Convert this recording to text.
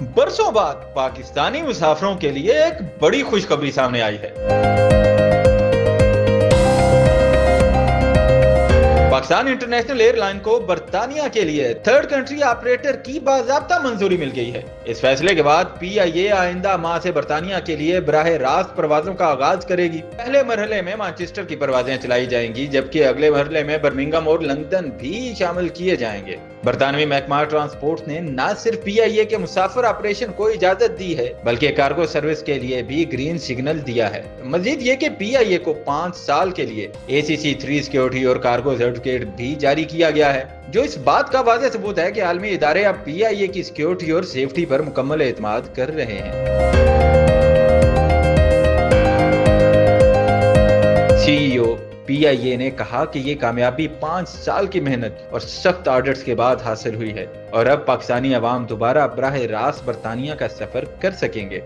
برسوں بعد پاکستانی مسافروں کے لیے ایک بڑی خوشخبری سامنے آئی ہے۔ پاکستان انٹرنیشنل ایئر لائن کو برطانیہ کے لیے تھرڈ کنٹری آپریٹر کی باضابطہ منظوری مل گئی ہے۔ اس فیصلے کے بعد پی آئی اے آئندہ ماہ سے برطانیہ کے لیے براہ راست پروازوں کا آغاز کرے گی۔ پہلے مرحلے میں مانچسٹر کی پروازیں چلائی جائیں گی، جبکہ اگلے مرحلے میں برمنگھم اور لندن بھی شامل کیے جائیں گے۔ برطانوی محکمہ ٹرانسپورٹ نے نہ صرف پی آئی اے کے مسافر آپریشن کو اجازت دی ہے، بلکہ کارگو سروس کے لیے بھی گرین سگنل دیا ہے۔ مزید یہ کہ پی آئی اے کو 5 سال کے لیے ACC3 سیکیورٹی اور کارگو سرٹیفکیٹ بھی جاری کیا گیا ہے، جو اس بات کا واضح ثبوت ہے کہ عالمی ادارے اب پی آئی اے کی سیکیورٹی اور سیفٹی پر مکمل اعتماد کر رہے ہیں۔ سی ای او پی آئی اے نے کہا کہ یہ کامیابی 5 سال کی محنت اور سخت آڈٹس کے بعد حاصل ہوئی ہے، اور اب پاکستانی عوام دوبارہ براہ راست برطانیہ کا سفر کر سکیں گے۔